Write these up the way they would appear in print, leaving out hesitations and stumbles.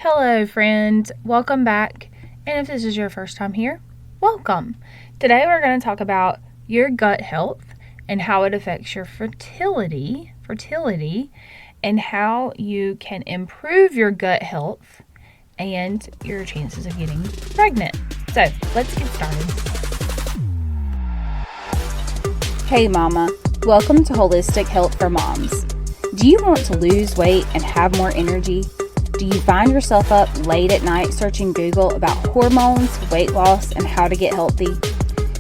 Hello, friend. Welcome back. And if this is your first time here, welcome. Today we're going to talk about your gut health and how it affects your fertility, and how you can improve your gut health and your chances of getting pregnant. So, let's get started. Hey mama, welcome to Holistic Health for Moms. Do you want to lose weight and have more energy? Do you find yourself up late at night searching Google about hormones, weight loss, and how to get healthy?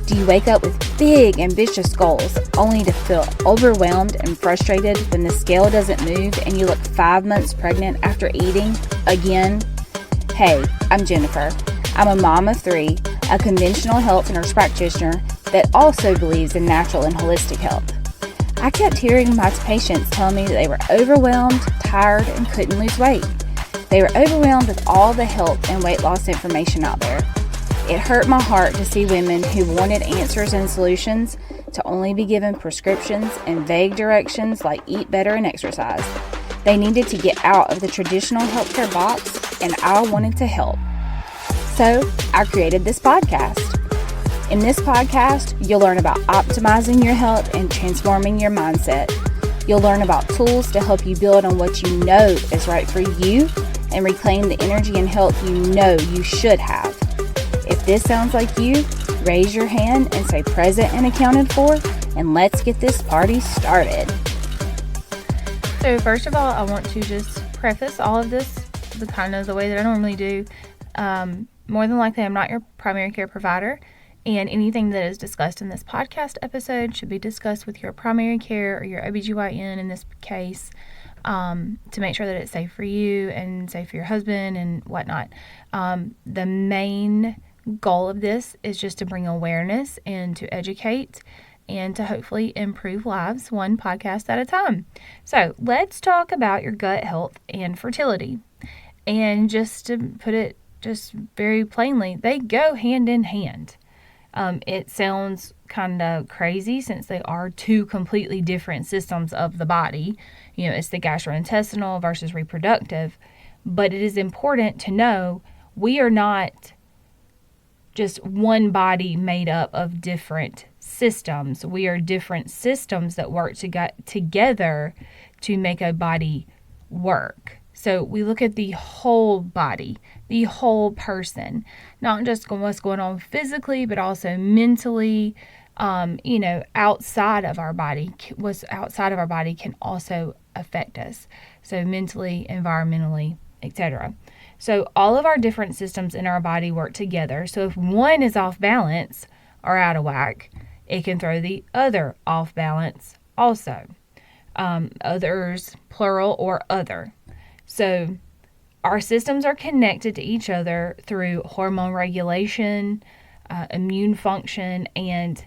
Do you wake up with big, ambitious goals only to feel overwhelmed and frustrated when the scale doesn't move and you look 5 months pregnant after eating again? Hey, I'm Jennifer. I'm a mom of 3, a conventional health nurse practitioner that also believes in natural and holistic health. I kept hearing my patients tell me that they were overwhelmed, tired, and couldn't lose weight. They were overwhelmed with all the health and weight loss information out there. It hurt my heart to see women who wanted answers and solutions to only be given prescriptions and vague directions like eat better and exercise. They needed to get out of the traditional healthcare box, and I wanted to help. So I created this podcast. In this podcast, you'll learn about optimizing your health and transforming your mindset. You'll learn about tools to help you build on what you know is right for you and reclaim the energy and health you know you should have. If this sounds like you, raise your hand and say present and accounted for, and let's get this party started. So first of all, I want to just preface all of this the way that I normally do. More than likely, I'm not your primary care provider, and anything that is discussed in this podcast episode should be discussed with your primary care or your OBGYN in this case, to make sure that it's safe for you and safe for your husband and whatnot. The main goal of this is just to bring awareness and to educate and to hopefully improve lives one podcast at a time. So let's talk about your gut health and fertility. And just to put it just very plainly, they go hand in hand. It sounds kind of crazy since they are 2 completely different systems of the body. It's the gastrointestinal versus reproductive. But it is important to know we are not just one body made up of different systems. We are different systems that work together to make a body work. So we look at the whole body, the whole person, not just what's going on physically, but also mentally, outside of our body. What's outside of our body can also affect us. So mentally, environmentally, etc. So all of our different systems in our body work together. So if one is off balance or out of whack, it can throw the other off balance also. Others, plural or other. So our systems are connected to each other through hormone regulation, immune function, and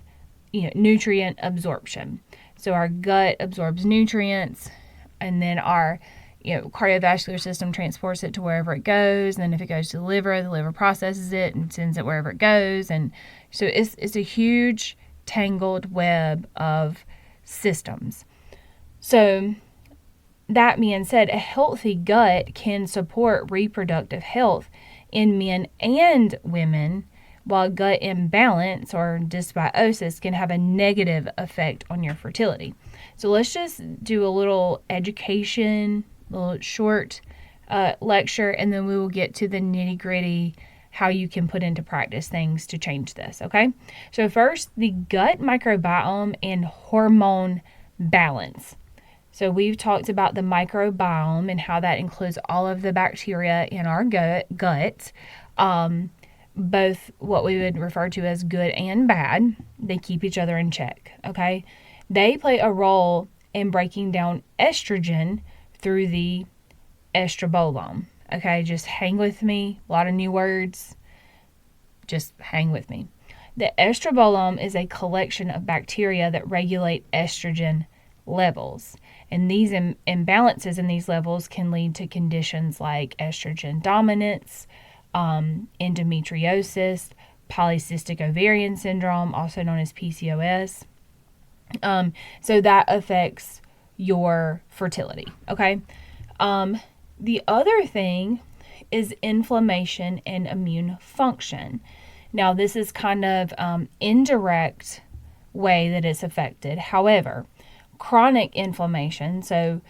nutrient absorption. So our gut absorbs nutrients, and then our cardiovascular system transports it to wherever it goes. And then if it goes to the liver processes it and sends it wherever it goes. And so it's a huge tangled web of systems. So that being said, a healthy gut can support reproductive health in men and women, while gut imbalance or dysbiosis can have a negative effect on your fertility. So let's just do a little education, a little short lecture, and then we will get to the nitty-gritty, how you can put into practice things to change this, okay? So first, the gut microbiome and hormone balance. So we've talked about the microbiome and how that includes all of the bacteria in our gut, both what we would refer to as good and bad. They keep each other in check, okay? They play a role in breaking down estrogen through the estrobolome, okay? Just hang with me. A lot of new words. Just hang with me. The estrobolome is a collection of bacteria that regulate estrogen levels. And these imbalances in these levels can lead to conditions like estrogen dominance, endometriosis, polycystic ovarian syndrome, also known as PCOS. So that affects your fertility, okay? The other thing is inflammation and immune function. Now, this is kind of indirect way that it's affected. However, chronic inflammation, so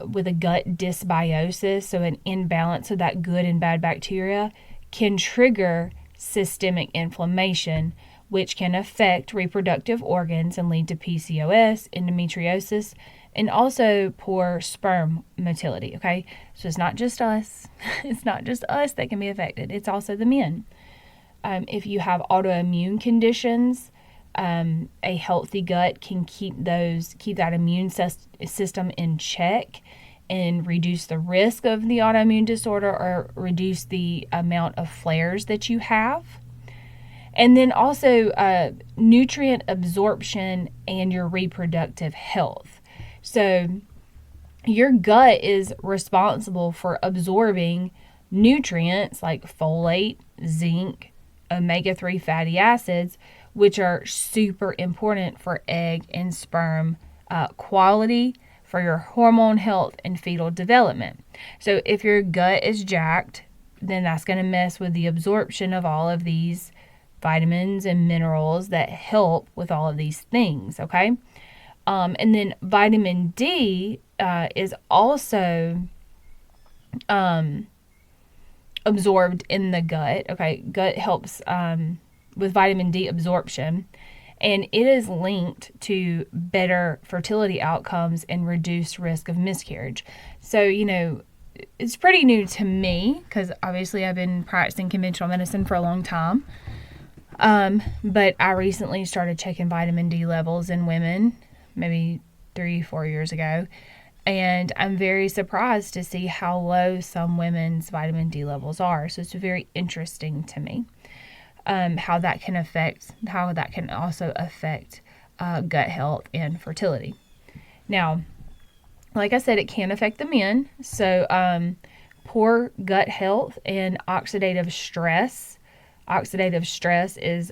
with a gut dysbiosis, so an imbalance of that good and bad bacteria, can trigger systemic inflammation, which can affect reproductive organs and lead to PCOS, endometriosis, and also poor sperm motility. Okay, so it's not just us. It's not just us that can be affected. It's also the men. If you have autoimmune conditions, a healthy gut can keep that immune system in check and reduce the risk of the autoimmune disorder or reduce the amount of flares that you have. And then also nutrient absorption and your reproductive health. So your gut is responsible for absorbing nutrients like folate, zinc, omega-3 fatty acids, which are super important for egg and sperm quality, for your hormone health and fetal development. So if your gut is jacked, then that's going to mess with the absorption of all of these vitamins and minerals that help with all of these things, okay? And then vitamin D is also absorbed in the gut. Okay, gut helps with vitamin D absorption, and it is linked to better fertility outcomes and reduced risk of miscarriage. So, it's pretty new to me because obviously I've been practicing conventional medicine for a long time. But I recently started checking vitamin D levels in women, maybe 3-4 years ago. And I'm very surprised to see how low some women's vitamin D levels are. So it's very interesting to me how that can also affect gut health and fertility. Now, like I said, it can affect the men. So poor gut health and oxidative stress. Oxidative stress is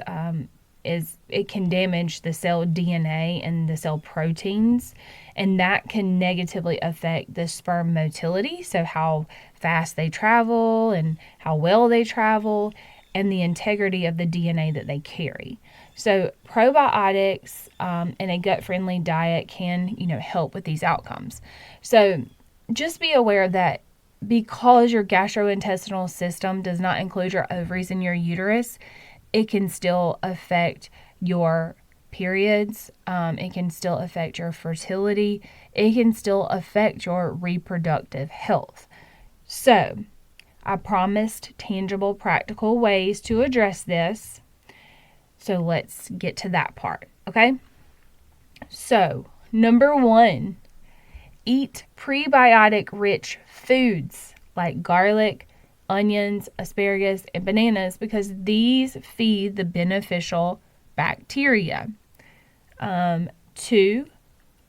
it can damage the cell DNA and the cell proteins, and that can negatively affect the sperm motility, so how fast they travel and how well they travel, and the integrity of the DNA that they carry. So probiotics and a gut-friendly diet can, help with these outcomes. So just be aware that because your gastrointestinal system does not include your ovaries and your uterus, it can still affect your periods. It can still affect your fertility. It can still affect your reproductive health. So, I promised tangible, practical ways to address this. So, let's get to that part, okay? So, number 1, eat prebiotic-rich foods like garlic, onions, asparagus, and bananas because these feed the beneficial bacteria. 2,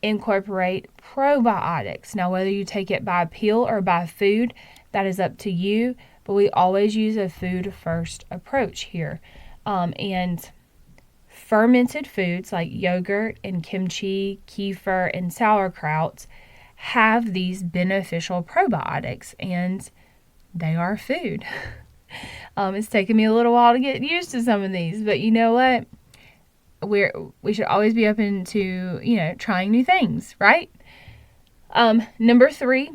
incorporate probiotics. Now, whether you take it by pill or by food, that is up to you, but we always use a food-first approach here. And fermented foods like yogurt and kimchi, kefir, and sauerkraut have these beneficial probiotics, and they are food. It's taken me a little while to get used to some of these, but you know what? We should always be open to, trying new things, right? Number 3,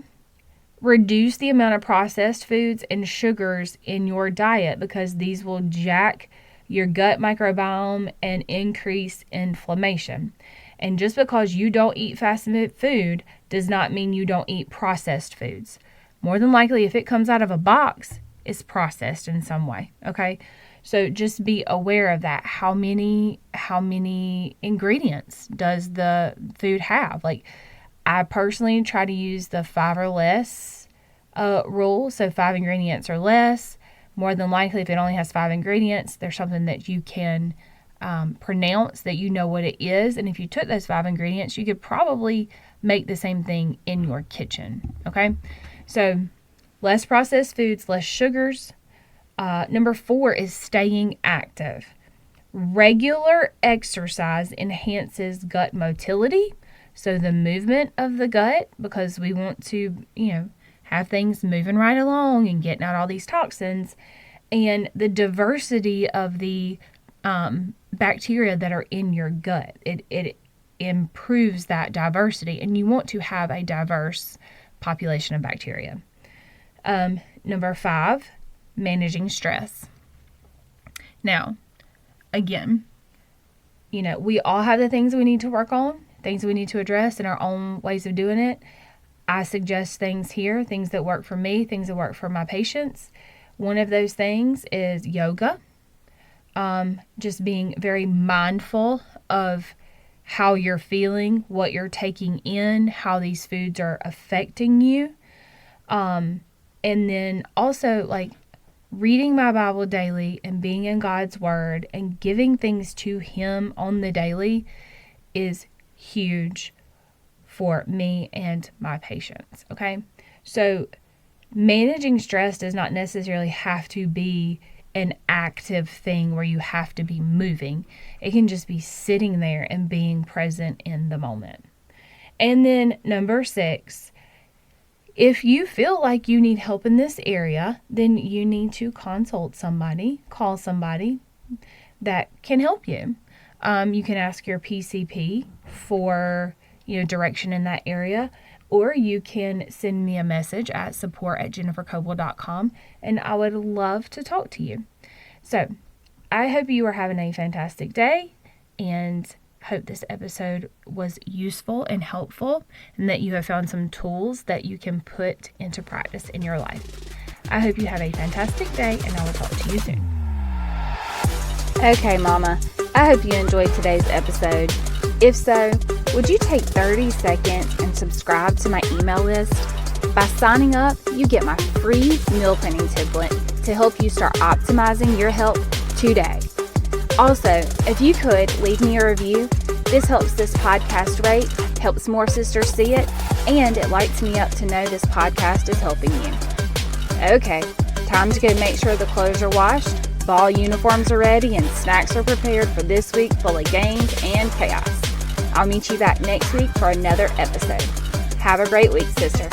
reduce the amount of processed foods and sugars in your diet because these will jack your gut microbiome and increase inflammation. And just because you don't eat fast food does not mean you don't eat processed foods. More than likely, if it comes out of a box, it's processed in some way, okay? So just be aware of that. How many ingredients does the food have? Like, I personally try to use the 5 or less rule. So 5 ingredients or less. More than likely, if it only has 5 ingredients, there's something that you can pronounce, that you know what it is. And if you took those 5 ingredients, you could probably make the same thing in your kitchen, okay? So less processed foods, less sugars. Number 4 is staying active. Regular exercise enhances gut motility, so the movement of the gut, because we want to, have things moving right along and getting out all these toxins. And the diversity of the bacteria that are in your gut, it improves that diversity, and you want to have a diverse population of bacteria. Number 5, managing stress. Now, again, we all have the things we need to work on, things we need to address in our own ways of doing it. I suggest things here, things that work for me, things that work for my patients. One of those things is yoga. Just being very mindful of how you're feeling, what you're taking in, how these foods are affecting you. And then also reading my Bible daily and being in God's Word and giving things to Him on the daily is huge for me and my patients. Okay. So managing stress does not necessarily have to be an active thing where you have to be moving. It can just be sitting there and being present in the moment. And then number 6, if you feel like you need help in this area, then you need to consult somebody, call somebody that can help you. You can ask your PCP for direction in that area, or you can send me a message at support@jennifercoble.com, and I would love to talk to you. So I hope you are having a fantastic day, and hope this episode was useful and helpful, and that you have found some tools that you can put into practice in your life. I hope you have a fantastic day, and I will talk to you soon. Okay, Mama, I hope you enjoyed today's episode. If so, would you take 30 seconds and subscribe to my email list? By signing up, you get my free meal planning template to help you start optimizing your health today. Also, if you could leave me a review, this helps this podcast rate, helps more sisters see it, and it lights me up to know this podcast is helping you. Okay, time to go make sure the clothes are washed, ball uniforms are ready, and snacks are prepared for this week full of games and chaos. I'll meet you back next week for another episode. Have a great week, sister.